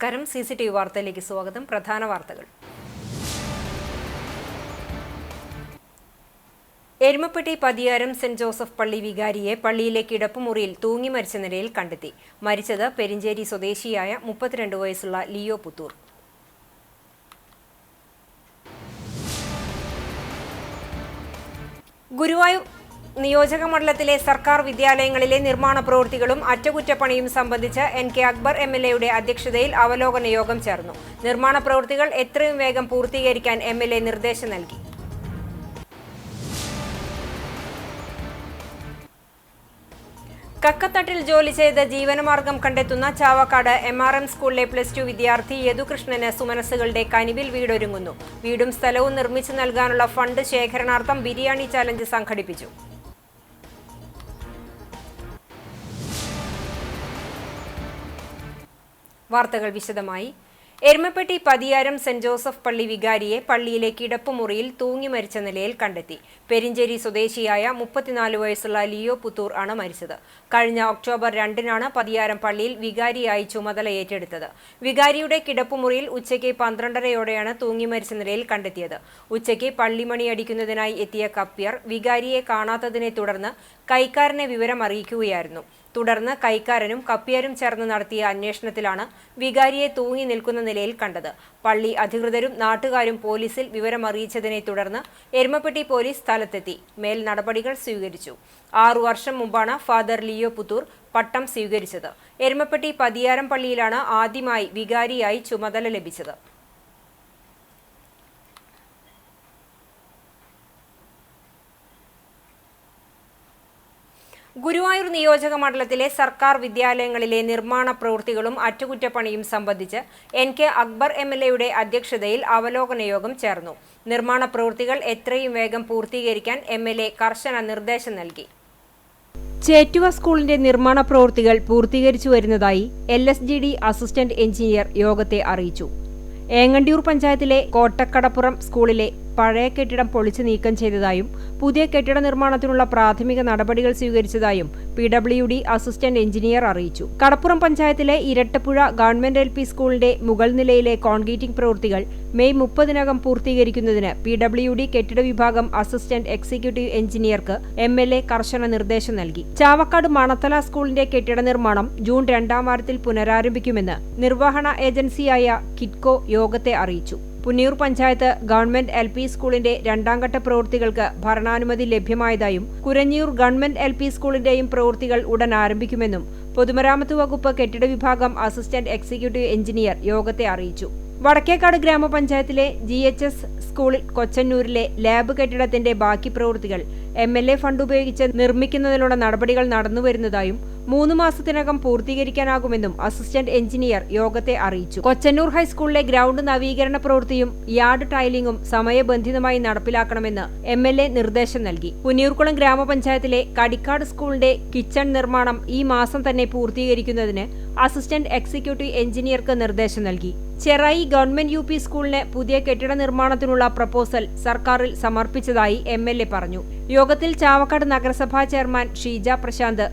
നമസ്കാരം. CCTV വാർത്തയിലേക്ക് സ്വാഗതം. പ്രധാന വാർത്തകൾ. എരുമപ്പെട്ടി പതിയാരം സെന്റ് ജോസഫ് പള്ളി വികാരിയെ പള്ളിയിലെ കിടപ്പുമുറിയിൽ തൂങ്ങി മരിച്ച നിലയിൽ കണ്ടെത്തി. മരിച്ചത് പെരിഞ്ചേരി സ്വദേശിയായ 32 വയസ്സുള്ള ലിയോ പുത്തൂർ. ഗുരുവായൂർ നിയോജക മണ്ഡലത്തിലെ സർക്കാർ വിദ്യാലയങ്ങളിലെ നിർമ്മാണ പ്രവൃത്തികളും അറ്റകുറ്റപ്പണിയും സംബന്ധിച്ച് NK അക്ബർ MLAയുടെ അധ്യക്ഷതയിൽ അവലോകന യോഗം ചേർന്നു. നിർമ്മാണ പ്രവൃത്തികൾ എത്രയും വേഗം പൂർത്തീകരിക്കാൻ MLA നിർദ്ദേശം നൽകി. കക്കത്തട്ടിൽ ജോലി ചെയ്ത് ജീവനമാർഗം കണ്ടെത്തുന്ന ചാവക്കാട് MRM സ്കൂളിലെ +2 വിദ്യാർത്ഥി യദുകൃഷ്ണന് സുമനസ്സുകളുടെ കനിവിൽ വീടൊരുങ്ങുന്നു. വീടും സ്ഥലവും നിർമ്മിച്ചു നൽകാനുള്ള ഫണ്ട് ശേഖരണാർത്ഥം ബിരിയാണി ചാലഞ്ച് സംഘടിപ്പിച്ചു. വാർത്തകൾ വിശദമായി. എരുമപ്പെട്ടി പതിയാരം സെന്റ് ജോസഫ് പള്ളി വികാരിയെ പള്ളിയിലെ കിടപ്പുമുറിയിൽ തൂങ്ങി മരിച്ച നിലയിൽ കണ്ടെത്തി. പെരിഞ്ചേരി സ്വദേശിയായ 34 വയസ്സുള്ള ലിയോ പുത്തൂർ ആണ് മരിച്ചത്. കഴിഞ്ഞ ഒക്ടോബർ 2-നാണ് പതിയാരം പള്ളിയിൽ വികാരിയായി ചുമതല ഏറ്റെടുത്തത്. വികാരിയുടെ കിടപ്പുമുറിയിൽ ഉച്ചയ്ക്ക് 12:30-യോടെയാണ് തൂങ്ങി മരിച്ച നിലയിൽ കണ്ടെത്തിയത്. ഉച്ചയ്ക്ക് പള്ളിമണി അടിക്കുന്നതിനായി എത്തിയ കപ്പ്യർ വികാരിയെ കാണാത്തതിനെ തുടർന്ന് കൈക്കാരനെ വിവരം അറിയിക്കുകയായിരുന്നു. തുടർന്ന് കൈക്കാരനും കപ്പ്യരും ചേർന്ന് നടത്തിയ അന്വേഷണത്തിലാണ് വികാരിയെ തൂങ്ങി നിൽക്കുന്ന നിലയിൽ കണ്ടത്. പള്ളി അധികൃതരും നാട്ടുകാരും പോലീസിൽ വിവരമറിയിച്ചതിനെ തുടർന്ന് എരുമപ്പെട്ടി പോലീസ് സ്ഥലത്തെത്തി മേൽ നടപടികൾ സ്വീകരിച്ചു. 6 വർഷം മുമ്പാണ് ഫാദർ ലിയോ പുത്തൂർ പട്ടം സ്വീകരിച്ചത്. എരുമപ്പെട്ടി പതിയാരം പള്ളിയിലാണ് ആദ്യമായി വികാരിയായി ചുമതല ലഭിച്ചത്. ഗുരുവായൂർ നിയോജക മണ്ഡലത്തിലെ സർക്കാർ വിദ്യാലയങ്ങളിലെ നിർമ്മാണ പ്രവൃത്തികളും അറ്റകുറ്റപ്പണിയും സംബന്ധിച്ച് NK അക്ബർ MLAയുടെ അധ്യക്ഷതയിൽ അവലോകന യോഗം ചേർന്നു. നിർമ്മാണ പ്രവൃത്തികൾ എത്രയും വേഗം പൂർത്തീകരിക്കാൻ MLA കർശന നിർദ്ദേശം നൽകി. ചേറ്റുവ സ്കൂളിന്റെ നിർമ്മാണ പ്രവൃത്തികൾ പൂർത്തീകരിച്ചു വരുന്നതായി LSGD അസിസ്റ്റന്റ് എഞ്ചിനീയർ യോഗത്തെ അറിയിച്ചു. ഏങ്ങണ്ടിയൂർ പഞ്ചായത്തിലെ കോട്ടക്കടപ്പുറം സ്കൂളിലെ പഴയ കെട്ടിടം പൊളിച്ചു നീക്കം ചെയ്തതായും പുതിയ കെട്ടിട നിർമ്മാണത്തിനുള്ള പ്രാഥമിക നടപടികൾ സ്വീകരിച്ചതായും PWD അസിസ്റ്റന്റ് എഞ്ചിനീയർ അറിയിച്ചു. കടപ്പുറം പഞ്ചായത്തിലെ ഇരട്ടപ്പുഴ ഗവൺമെന്റ് LP സ്കൂളിന്റെ മുകൾ നിലയിലെ കോൺക്രീറ്റിംഗ് പ്രവൃത്തികൾ മെയ് 30-നകം പൂർത്തീകരിക്കുന്നതിന് PWD കെട്ടിട വിഭാഗം അസിസ്റ്റന്റ് എക്സിക്യൂട്ടീവ് എഞ്ചിനീയർക്ക് MLA കർശന നിർദ്ദേശം നൽകി. ചാവക്കാട് മണത്തല സ്കൂളിന്റെ കെട്ടിട നിർമ്മാണം ജൂൺ 2-ാം വാരത്തിൽ പുനരാരംഭിക്കുമെന്ന് നിർവഹണ ഏജൻസിയായ കിറ്റ്കോ യോഗത്തെ അറിയിച്ചു. പുന്നിയൂർ പഞ്ചായത്ത് ഗവൺമെന്റ് LP സ്കൂളിന്റെ 2-ാം ഘട്ട പ്രവൃത്തികൾക്ക് ഭരണാനുമതി ലഭ്യമായതായും കുരഞ്ഞിയൂർ ഗവൺമെന്റ് LP സ്കൂളിന്റെയും പ്രവൃത്തികൾ ഉടൻ ആരംഭിക്കുമെന്നും പൊതുമരാമത്ത് വകുപ്പ് കെട്ടിട വിഭാഗം അസിസ്റ്റന്റ് എക്സിക്യൂട്ടീവ് എഞ്ചിനീയർ യോഗത്തെ അറിയിച്ചു. വടക്കേക്കാട് ഗ്രാമപഞ്ചായത്തിലെ GHS സ്കൂളിൽ കൊച്ചന്നൂരിലെ ലാബ് കെട്ടിടത്തിന്റെ ബാക്കി പ്രവൃത്തികൾ MLA ഫണ്ട് ഉപയോഗിച്ച് നിർമ്മിക്കുന്നതിനുള്ള നടപടികൾ നടന്നുവരുന്നതായും 3 മാസത്തിനകം പൂർത്തീകരിക്കാനാകുമെന്നും അസിസ്റ്റന്റ് എഞ്ചിനീയർ യോഗത്തെ അറിയിച്ചു. കൊച്ചന്നൂർ ഹൈസ്കൂളിലെ ഗ്രൗണ്ട് നവീകരണ പ്രവൃത്തിയും യാർഡ് ടൈലിംഗും സമയബന്ധിതമായി നടപ്പിലാക്കണമെന്ന് MLA നിർദ്ദേശം നൽകി. പുന്നിയൂർക്കുളം ഗ്രാമപഞ്ചായത്തിലെ കടിക്കാട് സ്കൂളിന്റെ കിച്ചൺ നിർമ്മാണം ഈ മാസം തന്നെ പൂർത്തീകരിക്കുന്നതിന് അസിസ്റ്റന്റ് എക്സിക്യൂട്ടീവ് എഞ്ചിനീയർക്ക് നിർദ്ദേശം നൽകി. ചെറായി ഗവൺമെന്റ് UP സ്കൂളിന് പുതിയ കെട്ടിട നിർമ്മാണത്തിനുള്ള പ്രപ്പോസൽ സർക്കാരിൽ സമർപ്പിച്ചതായി MLA പറഞ്ഞു. യോഗത്തിൽ ചാവക്കാട് നഗരസഭാ ചെയർമാൻ ഷീജ പ്രശാന്ത്,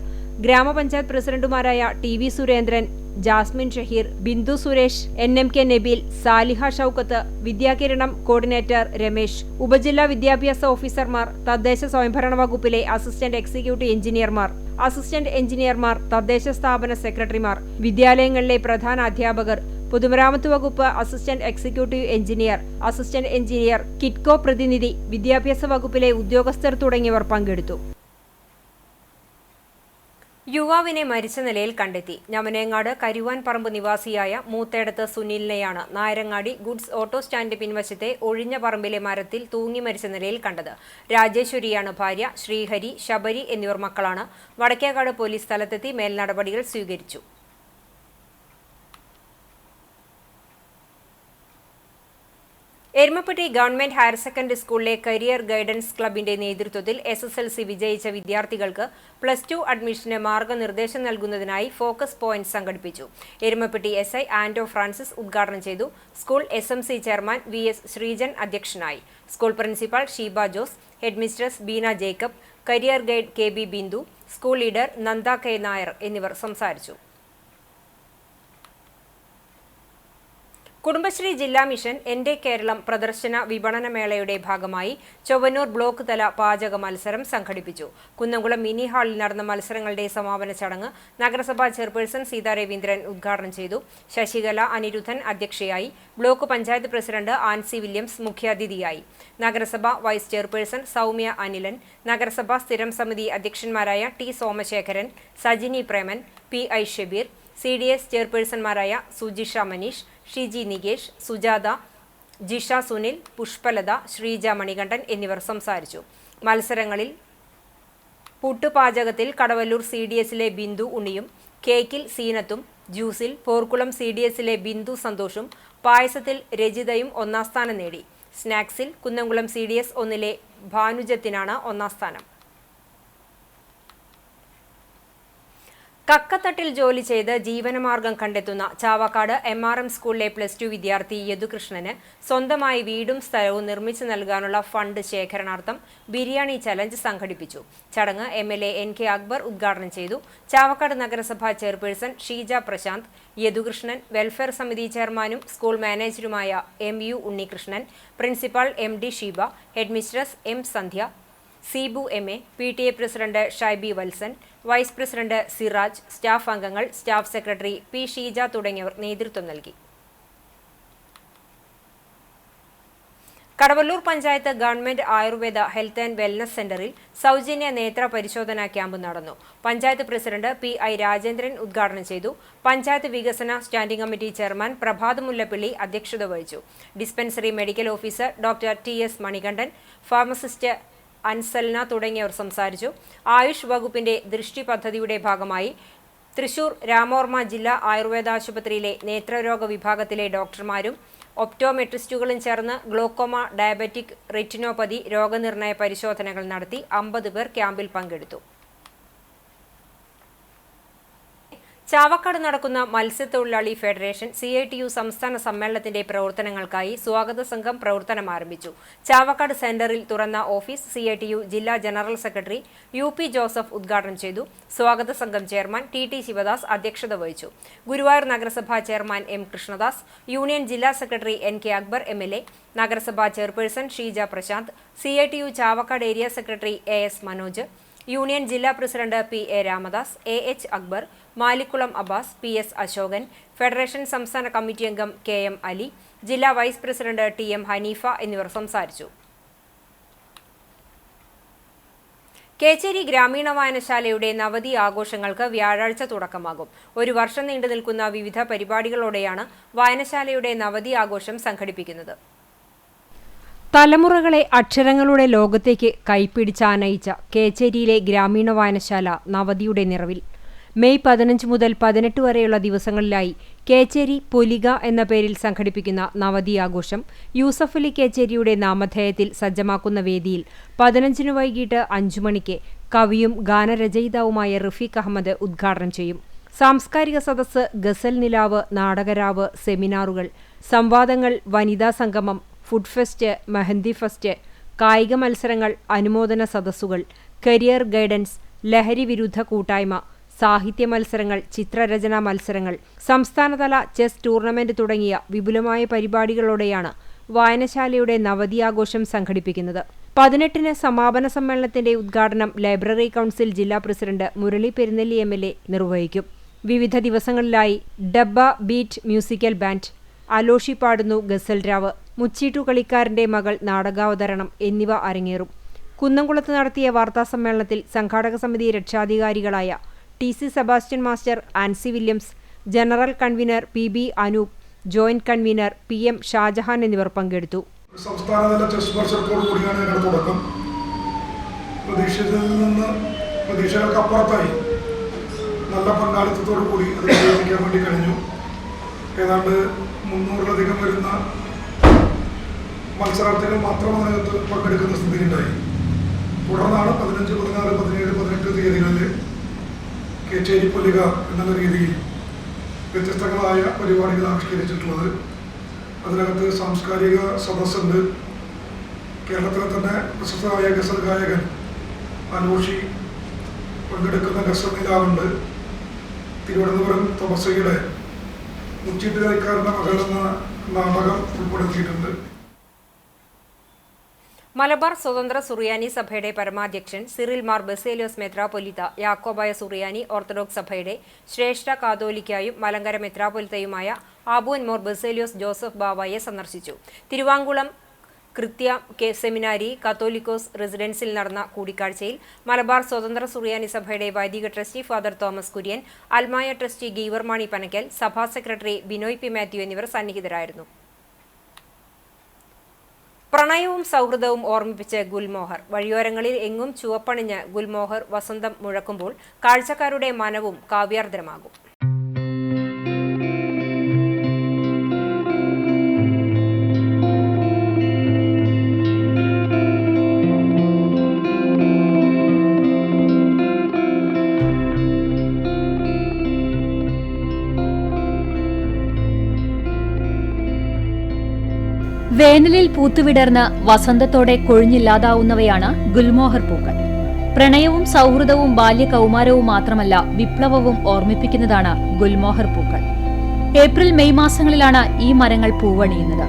ഗ്രാമപഞ്ചായത്ത് പ്രസിഡന്റുമാരായ TV Surendran, Jasmine Shaheer, Bindu Suresh, NMK Nabeel, Saliha Shoukath, Vidyakiranam coordinator Ramesh, ഉപജില്ലാ വിദ്യാഭ്യാസ ഓഫീസർമാർ, തദ്ദേശ സ്വയംഭരണ വകുപ്പിലെ അസിസ്റ്റന്റ് എക്സിക്യൂട്ടീവ് എഞ്ചിനീയർമാർ, അസിസ്റ്റന്റ് എഞ്ചിനീയർമാർ, തദ്ദേശ സ്ഥാപന സെക്രട്ടറിമാർ, വിദ്യാലയങ്ങളിലെ പ്രധാന അധ്യാപകർ, പൊതുമരാമത്ത് വകുപ്പ് assistant executive engineer, assistant engineer, Kitco പ്രതിനിധി, വിദ്യാഭ്യാസ വകുപ്പിലെ ഉദ്യോഗസ്ഥർ തുടങ്ങിയവർ പങ്കെടുത്തു. യുവാവിനെ മരിച്ച നിലയിൽ കണ്ടെത്തി. ഞമനേങ്ങാട് കരുവാൻ പറമ്പ് നിവാസിയായ മൂത്തേടത്ത് സുനിലിനെയാണ് നായരങ്ങാടി ഗുഡ്സ് ഓട്ടോ സ്റ്റാൻഡ് പിൻവശത്തെ ഒഴിഞ്ഞ പറമ്പിലെ മരത്തിൽ തൂങ്ങി മരിച്ച നിലയിൽ കണ്ടത്. രാജേശ്വരിയാണ് ഭാര്യ. ശ്രീഹരി, ശബരി എന്നിവർ മക്കളാണ്. വടക്കേക്കാട് പോലീസ് സ്ഥലത്തെത്തി മേൽ നടപടികൾ സ്വീകരിച്ചു. എരുമപ്പെട്ടി ഗവൺമെന്റ് ഹയർ സെക്കൻഡറി സ്കൂളിലെ കരിയർ ഗൈഡൻസ് ക്ലബിന്റെ നേതൃത്വത്തിൽ SSLC വിജയിച്ച വിദ്യാർത്ഥികൾക്ക് +2 അഡ്മിഷന് മാർഗനിർദ്ദേശം നൽകുന്നതിനായി ഫോക്കസ് പോയിന്റ് സംഘടിപ്പിച്ചു. എരുമപ്പെട്ടി SI ആന്റോ ഫ്രാൻസിസ് ഉദ്ഘാടനം ചെയ്തു. School SMC chairman VS Sreejan അധ്യക്ഷനായി. School principal Sheeba Jose, headmistress Beena Jacob, career guide KB Bindu, school leader Nanda K Nair എന്നിവർ സംസാരിച്ചു. കുടുംബശ്രീ ജില്ലാ മിഷൻ എന്റെ കേരളം പ്രദർശന വിപണന മേളയുടെ ഭാഗമായി ചൊവ്വന്നൂർ ബ്ലോക്ക് തല പാചക മത്സരം സംഘടിപ്പിച്ചു. കുന്നംകുളം മിനി ഹാളിൽ നടന്ന മത്സരങ്ങളുടെ സമാപന ചടങ്ങ് നഗരസഭാ ചെയർപേഴ്സൺ സീതാ രവീന്ദ്രൻ ഉദ്ഘാടനം ചെയ്തു. ശശികല അനിരുദ്ധൻ അധ്യക്ഷയായി. ബ്ലോക്ക് പഞ്ചായത്ത് പ്രസിഡന്റ് ആൻസി വില്യംസ് മുഖ്യാതിഥിയായി. നഗരസഭ വൈസ് ചെയർപേഴ്സൺ സൗമ്യ അനിലൻ, നഗരസഭാ സ്ഥിരം സമിതി അധ്യക്ഷന്മാരായ T Somasekharan, Sajini Preman, P I Shabeer, CDS ചെയർപേഴ്സൺമാരായ സുജിഷ മനീഷ്, ഷിജി നികേഷ്, സുജാത, ജിഷ സുനിൽ, പുഷ്പലത, ശ്രീജ മണികണ്ഠൻ എന്നിവർ സംസാരിച്ചു. മത്സരങ്ങളിൽ പുട്ടുപാചകത്തിൽ കടവല്ലൂർ CDSലെ ബിന്ദു ഉണ്ണിയും, കേക്കിൽ സീനത്തും, ജ്യൂസിൽ പോർക്കുളം CDSലെ ബിന്ദു സന്തോഷും, പായസത്തിൽ രജിതയും ഒന്നാം സ്ഥാനം നേടി. സ്നാക്സിൽ കുന്നംകുളം CDS 1 ഭാനുജത്തിനാണ് ഒന്നാം സ്ഥാനം. കക്കത്തട്ടിൽ ജോലി ചെയ്ത് ജീവനമാർഗം കണ്ടെത്തുന്ന ചാവക്കാട് MRM സ്കൂളിലെ +2 വിദ്യാർത്ഥി യദുകൃഷ്ണന് സ്വന്തമായി വീടും സ്ഥലവും നിർമ്മിച്ചു നൽകാനുള്ള ഫണ്ട് ശേഖരണാർത്ഥം ബിരിയാണി ചലഞ്ച് സംഘടിപ്പിച്ചു. ചടങ്ങ് MLA NK അക്ബർ ഉദ്ഘാടനം ചെയ്തു. ചാവക്കാട് നഗരസഭാ ചെയർപേഴ്സൺ ഷീജ പ്രശാന്ത്, യദുകൃഷ്ണൻ, വെൽഫെയർ സമിതി ചെയർമാനും സ്കൂൾ മാനേജറുമായ MU Unnikrishnan, principal MD Sheeba, headmistress M Sandhya, Seebu MA, PTA president Shaibi Valsan, vice president Siraj, staff അംഗങ്ങൾ, സ്റ്റാഫ് സെക്രട്ടറി P ഷീജ തുടങ്ങിയവർ നേതൃത്വം നൽകി. Kadavallur panchayat government Ayurveda health and wellness സെന്ററിൽ സൗജന്യ നേത്ര പരിശോധനാ ക്യാമ്പ് നടന്നു. പഞ്ചായത്ത് പ്രസിഡന്റ് PI രാജേന്ദ്രൻ ഉദ്ഘാടനം ചെയ്തു. പഞ്ചായത്ത് വികസന standing committee chairman Prabhath Mullappally അധ്യക്ഷത വഹിച്ചു. Dispensary medical officer doctor TS Manikandan, pharmacist Ansalna തുടങ്ങിയവർ സംസാരിച്ചു. ആയുഷ് വകുപ്പിന്റെ ദൃഷ്ടി പദ്ധതിയുടെ ഭാഗമായി തൃശൂർ രാമോർമ ജില്ലാ ആയുർവേദാശുപത്രിയിലെ നേത്രരോഗ വിഭാഗത്തിലെ ഡോക്ടർമാരും ഒപ്റ്റോമെട്രിസ്റ്റുകളും ചേർന്ന് ഗ്ലോക്കോമ, ഡയബറ്റിക് റെറ്റിനോപ്പതി രോഗനിർണയ പരിശോധനകൾ നടത്തി. 50 പേർ ക്യാമ്പിൽ പങ്കെടുത്തു. ചാവക്കാട് നടക്കുന്ന മത്സ്യത്തൊഴിലാളി ഫെഡറേഷൻ CITU സംസ്ഥാന സമ്മേളനത്തിന്റെ പ്രവർത്തനങ്ങൾക്കായി സ്വാഗത സംഘം പ്രവർത്തനം ആരംഭിച്ചു. ചാവക്കാട് സെന്ററിൽ തുറന്ന ഓഫീസ് CITU ജില്ലാ ജനറൽ സെക്രട്ടറി UP ജോസഫ് ഉദ്ഘാടനം ചെയ്തു. സ്വാഗത സംഘം ചെയർമാൻ TT ശിവദാസ് അധ്യക്ഷത വഹിച്ചു. ഗുരുവായൂർ നഗരസഭാ ചെയർമാൻ M കൃഷ്ണദാസ്, യൂണിയൻ ജില്ലാ സെക്രട്ടറി NK അക്ബർ MLA, നഗരസഭാ chairperson Sheeja Prashanth, CITU Chavakkad area secretary AS Manoj, union ജില്ലാ president PA Ramadas, AH Akbar, Malikkulam Abbas, PS Ashokan, federation സംസ്ഥാന കമ്മിറ്റി അംഗം KM അലി, ജില്ലാ വൈസ് പ്രസിഡന്റ് TM ഹനീഫ എന്നിവർ സംസാരിച്ചു. കേച്ചേരി ഗ്രാമീണ വായനശാലയുടെ നവതി ആഘോഷങ്ങൾക്ക് വ്യാഴാഴ്ച തുടക്കമാകും. 1 വർഷം നീണ്ടു നിൽക്കുന്ന വിവിധ പരിപാടികളോടെയാണ് വായനശാലയുടെ നവതി ആഘോഷം സംഘടിപ്പിക്കുന്നത്. തലമുറകളെ അക്ഷരങ്ങളുടെ ലോകത്തേക്ക് കൈപ്പിടിച്ചാനയിച്ച കേച്ചേരിയിലെ ഗ്രാമീണ വായനശാല നവതിയുടെ നിറവിൽ. മെയ് 15 മുതൽ 18 വരെയുള്ള ദിവസങ്ങളിലായി കേച്ചേരി പൊലിക എന്ന പേരിൽ സംഘടിപ്പിക്കുന്ന നവതി ആഘോഷം യൂസഫലി കേച്ചേരിയുടെ നാമധേയത്തിൽ സജ്ജമാക്കുന്ന വേദിയിൽ 15 വൈകിട്ട് 5 മണിക്ക് കവിയും ഗാനരചയിതാവുമായ റഫീഖ് അഹമ്മദ് ഉദ്ഘാടനം ചെയ്യും. സാംസ്കാരിക സദസ്സ്, ഗസൽ നിലാവ്, നാടകരാവ്, സെമിനാറുകൾ, സംവാദങ്ങൾ, വനിതാ സംഗമം, ഫുഡ് ഫെസ്റ്റ്, മെഹന്തി ഫെസ്റ്റ്, കായിക മത്സരങ്ങൾ, അനുമോദന സദസ്സുകൾ, കരിയർ ഗൈഡൻസ്, ലഹരി വിരുദ്ധ കൂട്ടായ്മ, സാഹിത്യ മത്സരങ്ങൾ, ചിത്രരചനാ മത്സരങ്ങൾ, സംസ്ഥാനതല ചെസ് ടൂർണമെന്റ് തുടങ്ങിയ വിപുലമായ പരിപാടികളോടെയാണ് വായനശാലയുടെ നവതി ആഘോഷം സംഘടിപ്പിക്കുന്നത്. 18-ന് സമാപന സമ്മേളനത്തിന്റെ ഉദ്ഘാടനം ലൈബ്രറി കൗൺസിൽ ജില്ലാ പ്രസിഡന്റ് മുരളി പെരുന്നെല്ലി MLA നിർവഹിക്കും. വിവിധ ദിവസങ്ങളിലായി dabba beat musical band, Aloshi പാടുന്നു ഗസൽ രാവ്, മുച്ചീട്ടു കളിക്കാരന്റെ മകൾ നാടകാവതരണം എന്നിവ അരങ്ങേറും. കുന്നംകുളത്ത് നടത്തിയ വാർത്താസമ്മേളനത്തിൽ സംഘാടക സമിതി രക്ഷാധികാരികളായ TC Sebastian master, Ancy Williams, general convener PB Anoop, joint convener PM Shajahan എന്നിവർ പങ്കെടുത്തു. സംസ്ഥാനതല ചെസ് മത്സരത്തോടു കൂടിയാണ് ഞങ്ങളുടെ തുടക്കം. പ്രതീക്ഷിച്ചതിൽ നിന്ന് പ്രതീക്ഷകൾക്കപ്പുറത്തായി നല്ല പങ്കാളിത്തത്തോടു കൂടി അത് വിജയിപ്പിക്കാൻ വേണ്ടി കഴിഞ്ഞു. ഏതാണ്ട് 300-ലധികം വരുന്ന മത്സരാർത്ഥികൾ മാത്രം അതിനകത്ത് പങ്കെടുക്കുന്ന സ്ഥിതിയുണ്ടായി. തുടർന്നാണ് 15, 16, 17, 18 തീയതികളിൽ കേച്ചേരി പൊലിക എന്നുള്ള രീതിയിൽ വ്യത്യസ്തങ്ങളായ പരിപാടികൾ ആവിഷ്കരിച്ചിട്ടുള്ളത്. അതിനകത്ത് സാംസ്കാരിക സദസ്സുണ്ട്. കേരളത്തിലെ തന്നെ പ്രശസ്തമായ ഗസൽ ഗായകൻ അലോഷി പങ്കെടുക്കുന്ന ഗസൽ നിലാവുണ്ട്. തിരുവനന്തപുരം തപസ്സയുടെ മുച്ചീട്ട് കളിക്കാരൻ്റെ മകൾ എന്ന നാടകം ഉൾപ്പെടുത്തിയിട്ടുണ്ട്. മലബാർ സ്വതന്ത്ര സുറിയാനി സഭയുടെ പരമാധ്യക്ഷൻ സിറിൽ മാർ ബസേലിയോസ് മെത്രാപ്പൊലീത്ത യാക്കോബായ സുറിയാനി ഓർത്തഡോക്സ് സഭയുടെ ശ്രേഷ്ഠ കാതോലിക്കായും മലങ്കര മെത്രാപ്പൊലിത്തയുമായ ആബൂൻ മോർ ബസേലിയോസ് ജോസഫ് ബാവായെ സന്ദർശിച്ചു. തിരുവാങ്കുളം കൃത്യ സെമിനാരി കത്തോലിക്കോസ് റെസിഡൻസിൽ നടന്ന കൂടിക്കാഴ്ചയിൽ മലബാർ സ്വതന്ത്ര സുറിയാനി സഭയുടെ വൈദിക ട്രസ്റ്റി ഫാദർ തോമസ് കുര്യൻ, അൽമായ ട്രസ്റ്റി ഗീവർ മാണി പനക്കൽ, സഭാ സെക്രട്ടറി ബിനോയ് പി മാത്യു എന്നിവർ സന്നിഹിതരായിരുന്നു. പ്രണയവും സൗഹൃദവും ഓർമ്മിപ്പിച്ച് ഗുൽമോഹർ. വഴിയോരങ്ങളിൽ എങ്ങും ചുവപ്പണിഞ്ഞ് ഗുൽമോഹർ വസന്തം മുഴക്കുമ്പോൾ കാഴ്ചക്കാരുടെ മനവും കാവ്യാർദ്രമാകും. വേനലിൽ പൂത്തുവിടർന്ന് വസന്തത്തോടെ കൊഴിഞ്ഞില്ലാതാവുന്നവയാണ് ഗുൽമോഹർ പൂക്കൾ. പ്രണയവും സൗഹൃദവും ബാല്യകൗമാരവും മാത്രമല്ല, വിപ്ലവവും ഓർമ്മിപ്പിക്കുന്നതാണ് ഗുൽമോഹർ പൂക്കൾ. ഏപ്രിൽ മെയ് മാസങ്ങളിലാണ് ഈ മരങ്ങൾ പൂവണിയുന്നത്.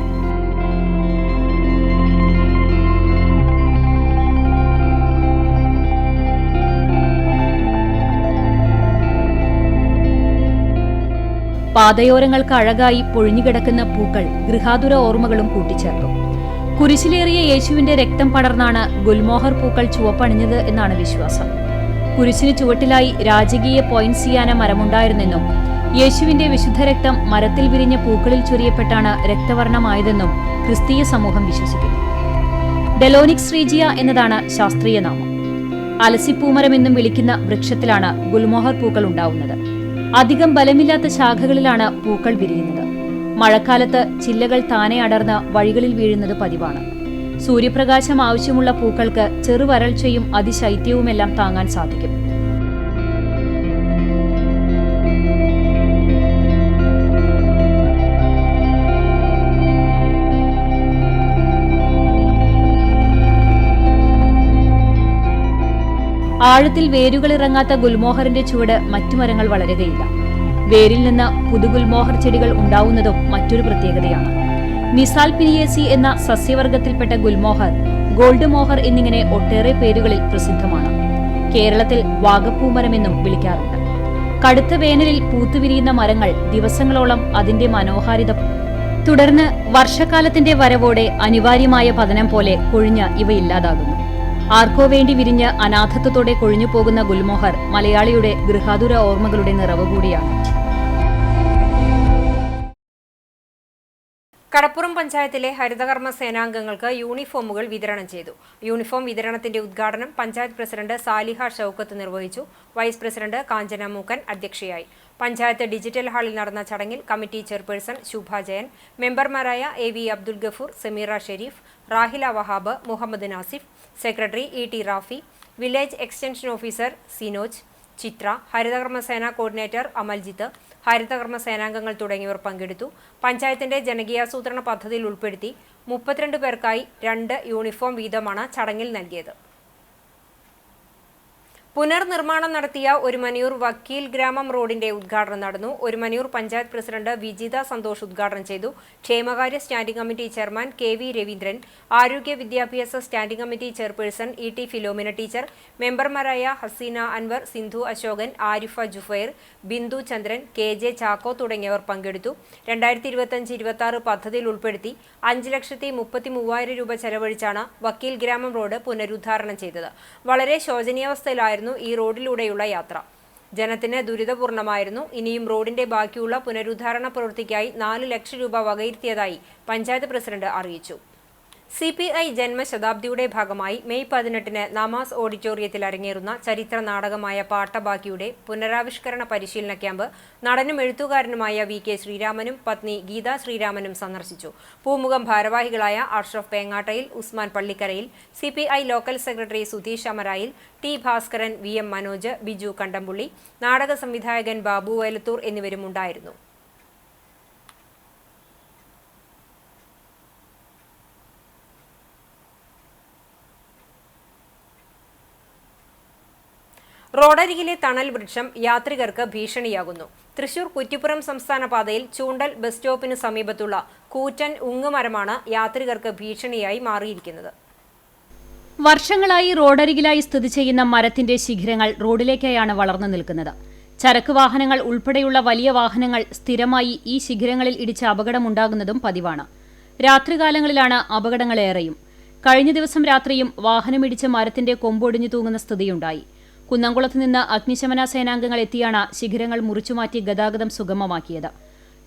പാതയോരങ്ങൾക്ക് അഴകായി പൊഴിഞ്ഞുകിടക്കുന്ന പൂക്കൾ ഗൃഹാതുര ഓർമ്മകളും കൂട്ടിച്ചേർത്തു. കുരിശിലേറിയ യേശുവിന്റെ രക്തം പടർന്നാണ് ഗുൽമോഹർ പൂക്കൾ ചുവപ്പണിഞ്ഞത് എന്നാണ് വിശ്വാസം. കുരിശിന് ചുവട്ടിലായി രാജകീയ പോയിൻസിയാന മരമുണ്ടായിരുന്നെന്നും യേശുവിന്റെ വിശുദ്ധരക്തം മരത്തിൽ വിരിഞ്ഞ പൂക്കളിൽ ചൊരിയപ്പെട്ടാണ് രക്തവർണമായതെന്നും ക്രിസ്തീയ സമൂഹം വിശ്വസിക്കുന്നു. ഡെലോനിക്സ് റീജിയ എന്നതാണ് ശാസ്ത്രീയ നാമം. അലസിപ്പൂമരമെന്നും വിളിക്കുന്ന വൃക്ഷത്തിലാണ് ഗുൽമോഹർ പൂക്കൾ ഉണ്ടാവുന്നത്. അധികം ബലമില്ലാത്ത ശാഖകളിലാണ് പൂക്കൾ വിരിയുന്നത്. മഴക്കാലത്ത് ചില്ലകൾ താനെ അടർന്ന് വഴികളിൽ വീഴുന്നത് പതിവാണ്. സൂര്യപ്രകാശം ആവശ്യമുള്ള പൂക്കൾക്ക് ചെറുവരൾച്ചയും അതിശൈത്യവുമെല്ലാം താങ്ങാൻ സാധിക്കും. ആഴത്തിൽ വേരുകളിറങ്ങാത്ത ഗുൽമോഹറിന്റെ ചുവട് മറ്റു മരങ്ങൾ വളരുകയില്ല. വേരിൽ നിന്ന് പുതുഗുൽമോഹർ ചെടികൾ ഉണ്ടാവുന്നതും മറ്റൊരു പ്രത്യേകതയാണ്. നിസാൽപിനിയേസി എന്ന സസ്യവർഗത്തിൽപ്പെട്ട ഗുൽമോഹർ, ഗോൾഡ് മോഹർ എന്നിങ്ങനെ ഒട്ടേറെ പേരുകളിൽ പ്രസിദ്ധമാണ്. കേരളത്തിൽ വാഗപ്പൂമരമെന്നും വിളിക്കാറുണ്ട്. കടുത്ത വേനലിൽ പൂത്തുവിരിയുന്ന മരങ്ങൾ ദിവസങ്ങളോളം അതിന്റെ മനോഹാരിത തുടർന്ന് വർഷക്കാലത്തിന്റെ വരവോടെ അനിവാര്യമായ പതനം പോലെ കൊഴിഞ്ഞ് ഇവ ഇല്ലാതാകുന്നു. ആർക്കോ വേണ്ടി വിരിഞ്ഞ് അനാഥത്വത്തോടെ കൊഴിഞ്ഞു പോകുന്ന ഗുൽമോഹർ മലയാളിയുടെ ഗൃഹാതുര ഓർമ്മകളുടെ നിറവ് കൂടിയാണ്. കടപ്പുറം പഞ്ചായത്തിലെ ഹരിതകർമ്മ സേനാംഗങ്ങൾക്ക് യൂണിഫോമുകൾ വിതരണം ചെയ്തു. യൂണിഫോം വിതരണത്തിന്റെ ഉദ്ഘാടനം പഞ്ചായത്ത് പ്രസിഡന്റ് സാലിഹ ഷൌക്കത്ത് നിർവഹിച്ചു. വൈസ് പ്രസിഡന്റ് കാഞ്ചന മൂക്കൻ അധ്യക്ഷയായി. പഞ്ചായത്ത് ഡിജിറ്റൽ ഹാളിൽ നടന്ന ചടങ്ങിൽ കമ്മിറ്റി ചെയർപേഴ്സൺ ശുഭ ജയൻ, മെമ്പർമാരായ AV Abdul Gafoor, Sameera Shareef, Rahila Wahab, Muhammad Nasif, secretary ET Rafi, village extension officer Sinoj, Chitra, Harithakarmasena coordinator Amaljith, ഹരിതകർമ്മ സേനാംഗങ്ങൾ തുടങ്ങിയവർ പങ്കെടുത്തു. പഞ്ചായത്തിന്റെ ജനകീയാസൂത്രണ പദ്ധതിയിൽ ഉൾപ്പെടുത്തി 32 പേർക്കായി 2 യൂണിഫോം വീതമാണ് ചടങ്ങിൽ നൽകിയത്. പുനർനിർമ്മാണം നടത്തിയ ഒരുമനിയൂർ വക്കീൽ ഗ്രാമം റോഡിന്റെ ഉദ്ഘാടനം നടന്നു. ഒരുമനിയൂർ പഞ്ചായത്ത് പ്രസിഡന്റ് വിജിത സന്തോഷ് ഉദ്ഘാടനം ചെയ്തു. ക്ഷേമകാര്യ standing committee chairman KV Raveendran, ആരോഗ്യ വിദ്യാഭ്യാസ standing committee chairperson ET Philomina teacher, മെമ്പർമാരായ ഹസീന അൻവർ, സിന്ധു അശോകൻ, ആരിഫ ജുഫൈർ, ബിന്ദു ചന്ദ്രൻ, KJ ചാക്കോ തുടങ്ങിയവർ പങ്കെടുത്തു. 2025-26 പദ്ധതിയിൽ ഉൾപ്പെടുത്തി 5,33,000 രൂപ ചെലവഴിച്ചാണ് വക്കീൽ ഗ്രാമം റോഡ് പുനരുദ്ധാരണം ചെയ്തത്. വളരെ ശോചനീയാവസ്ഥയിലായിരുന്നു ഈ റോഡിലൂടെയുള്ള യാത്ര. ജനത്തിന് ദുരിതപൂർണമായിരുന്നു. ഇനിയും റോഡിന്റെ ബാക്കിയുള്ള പുനരുദ്ധാരണ പ്രവൃത്തിക്കായി 4 ലക്ഷം രൂപ വകയിരുത്തിയതായി പഞ്ചായത്ത് പ്രസിഡന്റ് അറിയിച്ചു. CPI ജന്മശതാബ്ദിയുടെ ഭാഗമായി മെയ് 18-ന് നമാസ് ഓഡിറ്റോറിയത്തിൽ അരങ്ങേറുന്ന ചരിത്ര നാടകമായ പാട്ടബാക്കിയുടെ പുനരാവിഷ്കരണ പരിശീലന ക്യാമ്പ് നടനും എഴുത്തുകാരനുമായ VK ശ്രീരാമനും പത്നി ഗീതാ ശ്രീരാമനും സന്ദർശിച്ചു. പൂമുഖം ഭാരവാഹികളായ അഷ്റഫ് പേങ്ങാട്ടയിൽ, ഉസ്മാൻ പള്ളിക്കരയിൽ, CPI ലോക്കൽ സെക്രട്ടറി സുധീഷ് അമരായിൽ, T ഭാസ്കരൻ, VM മനോജ്, ബിജു കണ്ടംപുള്ളി, നാടക സംവിധായകൻ ബാബു വയലത്തൂർ എന്നിവരും ഉണ്ടായിരുന്നു. റോഡരികിലെ തണൽ വൃക്ഷം യാത്രികർക്ക് ഭീഷണിയാകുന്നു. തൃശൂർ കുറ്റിപ്പുറം സംസ്ഥാന പാതയിൽ ചൂണ്ടൽ ബസ് സ്റ്റോപ്പിന് സമീപത്തുള്ള കൂറ്റൻ ഉങ്ങുമരമാണ് യാത്രികർക്ക് ഭീഷണിയായി മാറിയിരിക്കുന്നത്. വർഷങ്ങളായി റോഡരികിലായി സ്ഥിതി ചെയ്യുന്ന മരത്തിന്റെ ശിഖരങ്ങൾ റോഡിലേക്കായാണ് വളർന്നു നിൽക്കുന്നത്. ചരക്ക് വാഹനങ്ങൾ ഉൾപ്പെടെയുള്ള വലിയ വാഹനങ്ങൾ സ്ഥിരമായി ഈ ശിഖരങ്ങളിൽ ഇടിച്ച് അപകടമുണ്ടാകുന്നതും പതിവാണ്. രാത്രികാലങ്ങളിലാണ് അപകടങ്ങളേറെയും. കഴിഞ്ഞ ദിവസം രാത്രിയും വാഹനമിടിച്ച് മരത്തിന്റെ കൊമ്പൊടിഞ്ഞു തൂങ്ങുന്ന സ്ഥിതിയുണ്ടായി. കുന്നംകുളത്ത് നിന്ന് അഗ്നിശമന സേനാംഗങ്ങൾ എത്തിയാണ് ശിഖരങ്ങൾ മുറിച്ചുമാറ്റി ഗതാഗതം സുഗമമാക്കിയത്.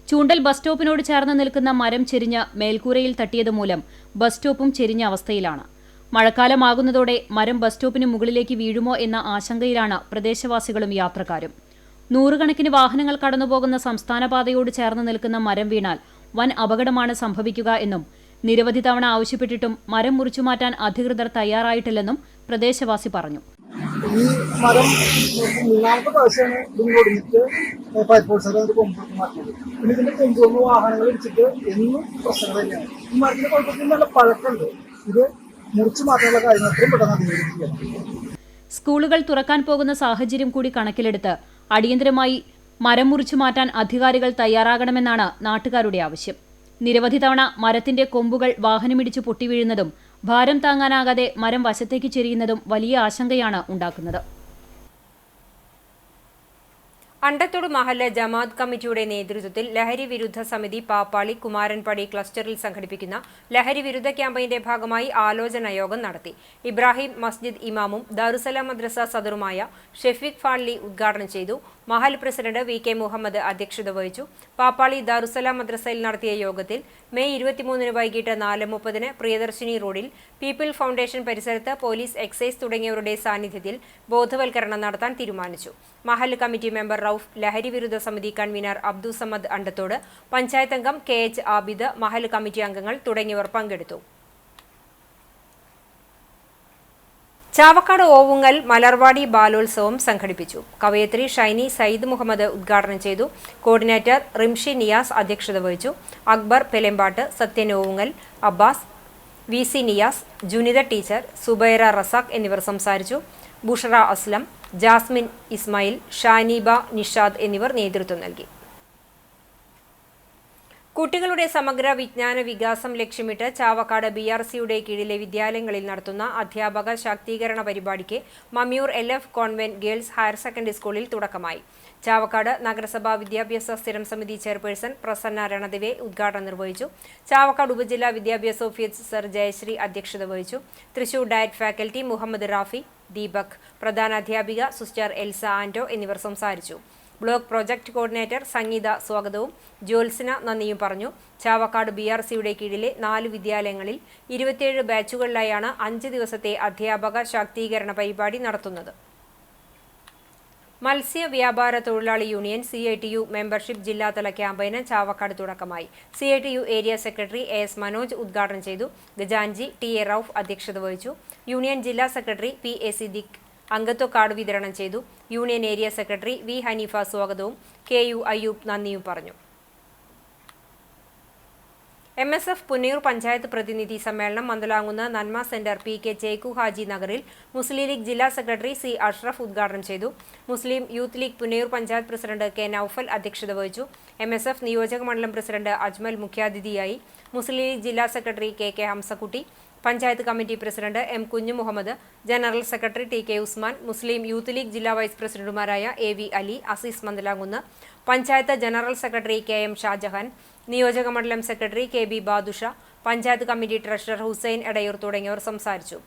ചൂണ്ടൽ ബസ് സ്റ്റോപ്പിനോട് ചേർന്ന് നിൽക്കുന്ന മരം ചെരിഞ്ഞ് മേൽക്കൂരയിൽ തട്ടിയതുമൂലം ബസ് സ്റ്റോപ്പും ചെരിഞ്ഞ അവസ്ഥയിലാണ്. മഴക്കാലമാകുന്നതോടെ മരം ബസ് സ്റ്റോപ്പിന് മുകളിലേക്ക് വീഴുമോ എന്ന ആശങ്കയിലാണ് പ്രദേശവാസികളും യാത്രക്കാരും. നൂറുകണക്കിന് വാഹനങ്ങൾ കടന്നുപോകുന്ന സംസ്ഥാന പാതയോട് ചേർന്ന് നിൽക്കുന്ന മരം വീണാൽ വൻ അപകടമാണ് സംഭവിക്കുക എന്നും നിരവധി തവണ ആവശ്യപ്പെട്ടിട്ടും മരം മുറിച്ചുമാറ്റാൻ അധികൃതർ തയ്യാറായിട്ടില്ലെന്നും പ്രദേശവാസി പറഞ്ഞു. ഈ മരം മൂന്നാമത്തെ പ്രാവശ്യമാണ് ഇതിനോടിഞ്ഞിട്ട് ഫയർഫോഴ്സുകാർ കൊമ്പ് മാറ്റിയത്. പിന്നെ ഇതിന്റെ കൊമ്പുകൊണ്ട് വാഹനങ്ങൾ ഇടിച്ചിട്ട് എന്നും പ്രശ്നം തന്നെയാണ്. ഈ മരത്തിന്റെ കുഴപ്പത്തിൽ നല്ല പഴക്കമുണ്ട്. ഇത് മുറിച്ചു മാറ്റാനുള്ള കാര്യങ്ങൾ എത്രയും പെട്ടെന്ന് അധികരിക്കുകയാണ്. സ്കൂളുകൾ തുറക്കാൻ പോകുന്ന സാഹചര്യം കൂടി കണക്കിലെടുത്ത് അടിയന്തരമായി മരം മുറിച്ചു മാറ്റാൻ അധികാരികൾ തയ്യാറാകണമെന്നാണ് നാട്ടുകാരുടെ ആവശ്യം. നിരവധി തവണ മരത്തിന്റെ കൊമ്പുകൾ വാഹനമിടിച്ച് പൊട്ടിവീഴുന്നതും ഭാരം താങ്ങാനാകാതെ മരം വശത്തേക്ക് ചെരിയുന്നതും വലിയ ആശങ്കയാണ് ഉണ്ടാക്കുന്നത്. അണ്ടത്തോട് മഹല്ല ജമാഅത്ത് കമ്മിറ്റിയുടെ നേതൃത്വത്തിൽ ലഹരി വിരുദ്ധ സമിതി പാപ്പാളി കുമാരൻപടി ക്ലസ്റ്ററിൽ സംഘടിപ്പിക്കുന്ന ലഹരി വിരുദ്ധ ക്യാമ്പയിന്റെ ഭാഗമായി ആലോചനാ യോഗം നടത്തി. ഇബ്രാഹിം മസ്ജിദ് ഇമാമും ദാറുസലാം മദ്രസ സദറുമായ ഷെഫീഖ് ഫാൻലി ഉദ്ഘാടനം ചെയ്തു. മഹൽ പ്രസിഡന്റ് VK മുഹമ്മദ് അധ്യക്ഷത വഹിച്ചു. പാപ്പാളി ദാറുസലാം മദ്രസയിൽ നടത്തിയ യോഗത്തിൽ മെയ് 23 വൈകിട്ട് 4:30 പ്രിയദർശിനി റോഡിൽ പീപ്പിൾ ഫൗണ്ടേഷൻ പരിസരത്ത് പോലീസ്, എക്സൈസ് തുടങ്ങിയവരുടെ സാന്നിധ്യത്തിൽ ബോധവൽക്കരണം നടത്താൻ തീരുമാനിച്ചു. മഹൽ കമ്മിറ്റി മെമ്പർ റൌഫ്, ലഹരി വിരുദ്ധ സമിതി കൺവീനർ അബ്ദുസമദ് അണ്ടത്തോട്, പഞ്ചായത്ത് അംഗം KH ആബിദ്, മഹൽ കമ്മിറ്റി അംഗങ്ങൾ തുടങ്ങിയവർ പങ്കെടുത്തു. ചാവക്കാട് ഓവുങ്ങൽ മലർവാടി ബാലോത്സവം സംഘടിപ്പിച്ചു. കവയത്രി ഷൈനി സയ്യിദ് മുഹമ്മദ് ഉദ്ഘാടനം ചെയ്തു. കോർഡിനേറ്റർ റിംഷി നിയാസ് അധ്യക്ഷത വഹിച്ചു. അക്ബർ പെലെമ്പാട്ട്, സത്യൻ ഓവുങ്ങൽ, അബ്ബാസ്, VC നിയാസ്, ജുനിത ടീച്ചർ, സുബൈറ റസാഖ് എന്നിവർ സംസാരിച്ചു. ബുഷറ അസ്ലം, ജാസ്മിൻ ഇസ്മായിൽ, ഷാനിബ നിഷാദ് എന്നിവർ നേതൃത്വം നൽകി. കുട്ടികളുടെ സമഗ്ര വിജ്ഞാന വികാസം ലക്ഷ്യമിട്ട് ചാവക്കാട് BRCയുടെ കീഴിലെ വിദ്യാലയങ്ങളിൽ നടത്തുന്ന അധ്യാപക ശാക്തീകരണ പരിപാടിക്ക് Mammiyur LF convent girls higher secondary സ്കൂളിൽ തുടക്കമായി. ചാവക്കാട് നഗരസഭാ വിദ്യാഭ്യാസ സ്ഥിരം സമിതി ചെയർപേഴ്സൺ പ്രസന്ന രണദിവെ ഉദ്ഘാടനം നിർവഹിച്ചു. ചാവക്കാട് ഉപജില്ലാ വിദ്യാഭ്യാസ ഓഫീസർ ജയശ്രീ അധ്യക്ഷത വഹിച്ചു. തൃശൂർ ഡയറ്റ് ഫാക്കൽറ്റി മുഹമ്മദ് റാഫി, ദീപക്, പ്രധാനാധ്യാപിക സിസ്റ്റർ എൽസ ആന്റോ എന്നിവർ സംസാരിച്ചു. ബ്ലോക്ക് പ്രോജക്ട് കോർഡിനേറ്റർ സംഗീത സ്വാഗതവും ജ്യോത്സന നന്ദിയും പറഞ്ഞു. ചാവക്കാട് BRCയുടെ കീഴിലെ 4 വിദ്യാലയങ്ങളിൽ 27 ബാച്ചുകളിലായാണ് 5 ദിവസത്തെ അധ്യാപക ശാക്തീകരണ പരിപാടി നടത്തുന്നത്. മത്സ്യ വ്യാപാര തൊഴിലാളി യൂണിയൻ CITU മെമ്പർഷിപ്പ് ജില്ലാതല ക്യാമ്പയിന് ചാവക്കാട് തുടക്കമായി. CITU area secretary AS Manoj ഉദ്ഘാടനം ചെയ്തു. ഗജാൻജി TA റൌഫ് അധ്യക്ഷത വഹിച്ചു. യൂണിയൻ ജില്ലാ സെക്രട്ടറി PA സിദ്ദിഖ് അംഗത്വ കാർഡ് വിതരണം ചെയ്തു. Union area secretary V Haneefa സ്വാഗതവും KU അയ്യൂബ് നന്ദിയും പറഞ്ഞു. MSF പുന്നയൂർ പഞ്ചായത്ത് പ്രതിനിധി സമ്മേളനം മന്ദലാങ്കുന്ന് നന്മ സെന്റർ PK ചേക്കു ഹാജി നഗറിൽ മുസ്ലിം ലീഗ് ജില്ലാ സെക്രട്ടറി C അഷ്റഫ് ഉദ്ഘാടനം ചെയ്തു. മുസ്ലിം യൂത്ത് ലീഗ് പുന്നയൂർ പഞ്ചായത്ത് പ്രസിഡന്റ് K നൌഫൽ അധ്യക്ഷത വഹിച്ചു. MSF നിയോജക മണ്ഡലം പ്രസിഡന്റ് അജ്മൽ മുഖ്യാതിഥിയായി. മുസ്ലിം ലീഗ് ജില്ലാ secretary KK Hamzakutty, panchayat committee president M Kunju Muhammad, general secretary TK Usman, Muslim Youth League ജില്ലാ വൈസ് പ്രസിഡന്റുമാരായ AV Ali, Azeez Mandalamkunnu, panchayat general secretary KM Shajahan, നിയോജക മണ്ഡലം secretary KB Badusha, panchayat committee treasurer Hussain Edayur തുടങ്ങിയവർ സംസാരിച്ചു.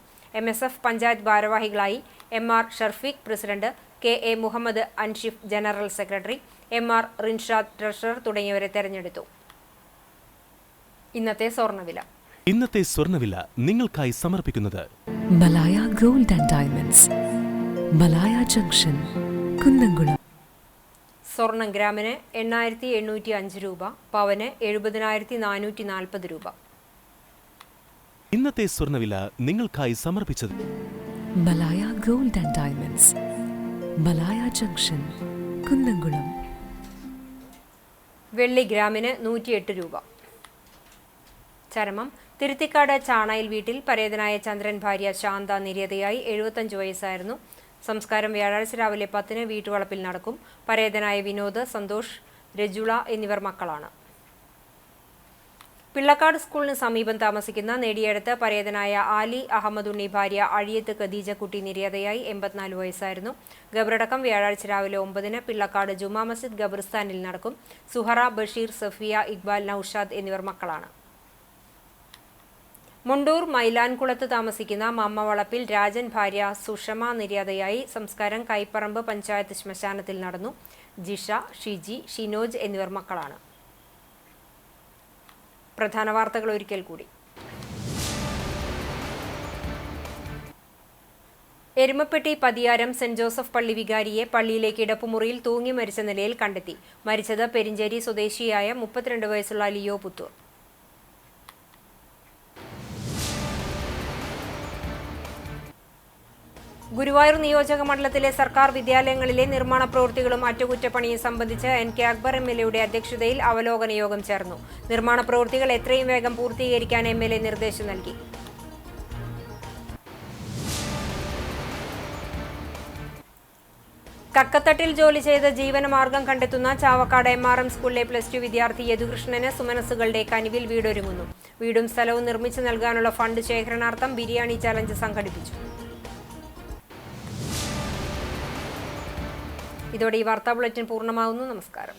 MSF പഞ്ചായത്ത് ഭാരവാഹികളായി MR Sharfeeq president, KA Muhammad Anshif general secretary, MR Rinshad treasurer തുടങ്ങിയവരെ തെരഞ്ഞെടുത്തു. ഇന്നത്തെ സ്വർണ്ണവില നിങ്ങൾക്കായി സമർപ്പിക്കുന്നത് Malaya gold and diamonds, Malaya junction, Kunnamkulam. സ്വർണം ഗ്രാമിന് 8,805 രൂപ, പവന് 70,440 രൂപ. ഇന്നത്തെ സ്വർണ്ണവില നിങ്ങൾക്കായി സമർപ്പിച്ചത് Malaya gold and diamonds, Malaya junction, Kunnamkulam. വെള്ളി ഗ്രാമിന് 108 രൂപ. ചരമം തിരുത്തിക്കാട് ചാണയിൽ വീട്ടിൽ പരേതനായ ചന്ദ്രൻ ഭാര്യ ശാന്ത നിര്യാതയായി. 75 വയസ്സായിരുന്നു. സംസ്കാരം വ്യാഴാഴ്ച രാവിലെ 10-ന് വീട്ടുവളപ്പിൽ നടക്കും. പരേതനായ വിനോദ്, സന്തോഷ്, രജുള എന്നിവർ മക്കളാണ്. പിള്ളക്കാട് സ്കൂളിന് സമീപം താമസിക്കുന്ന നെടിയടത്ത് പരേതനായ ആലി അഹമ്മദ് ഉണ്ണി ഭാര്യ അഴിയത്ത് ഖദീജക്കുട്ടി നിര്യാതയായി. 84 വയസ്സായിരുന്നു. ഖബറടക്കം വ്യാഴാഴ്ച രാവിലെ 9-ന് പിള്ളക്കാട് ജുമാ മസ്ജിദ് ഖബർസ്ഥാനിൽ നടക്കും. സുഹറ, ബഷീർ, സഫിയ, ഇക്ബാൽ, നൌഷാദ് എന്നിവർ മക്കളാണ്. മുണ്ടൂർ മൈലാൻകുളത്ത് താമസിക്കുന്ന മമ്മവളപ്പിൽ രാജൻ ഭാര്യ സുഷമ നിര്യാതയായി. സംസ്കാരം കൈപ്പറമ്പ് പഞ്ചായത്ത് ശ്മശാനത്തിൽ നടന്നു. ജിഷ, ഷിജി, ഷിനോജ് എന്നിവർ മക്കളാണ്. പ്രധാന വാർത്തകൾ ഒരിക്കൽ കൂടി. എരുമപ്പെട്ടി പതിയാരം സെന്റ് ജോസഫ് പള്ളി വികാരിയെ പള്ളിയിലെ കിടപ്പുമുറിയിൽ തൂങ്ങി മരിച്ച നിലയിൽ കണ്ടെത്തി. മരിച്ചത് പെരിഞ്ചേരി സ്വദേശിയായ 32 വയസ്സുള്ള ലിയോ പുത്തൂർ. ഗുരുവായൂർ നിയോജക മണ്ഡലത്തിലെ സർക്കാർ വിദ്യാലയങ്ങളിലെ നിർമ്മാണ പ്രവൃത്തികളും അറ്റകുറ്റപ്പണിയും സംബന്ധിച്ച് NK അക്ബർ MLAയുടെ അധ്യക്ഷതയിൽ അവലോകന യോഗം ചേർന്നു. നിർമ്മാണ പ്രവൃത്തികൾ എത്രയും വേഗം പൂർത്തീകരിക്കാൻ MLA നിർദ്ദേശം നൽകി. കക്കത്തട്ടിൽ ജോലി ചെയ്ത് ജീവനമാർഗം കണ്ടെത്തുന്ന ചാവക്കാട് MRM സ്കൂളിലെ +2 വിദ്യാർത്ഥി യദുകൃഷ്ണന് സുമനസ്സുകളുടെ കനിവിൽ വീടൊരുങ്ങുന്നു. വീടും സ്ഥലവും നിർമ്മിച്ചു നൽകാനുള്ള ഫണ്ട് ശേഖരണാർത്ഥം ബിരിയാണി ചലഞ്ച് സംഘടിപ്പിച്ചു. ഇതോടെ ഈ വാർത്താ ബുള്ളറ്റിൻ പൂർണ്ണമാകുന്നു. നമസ്കാരം.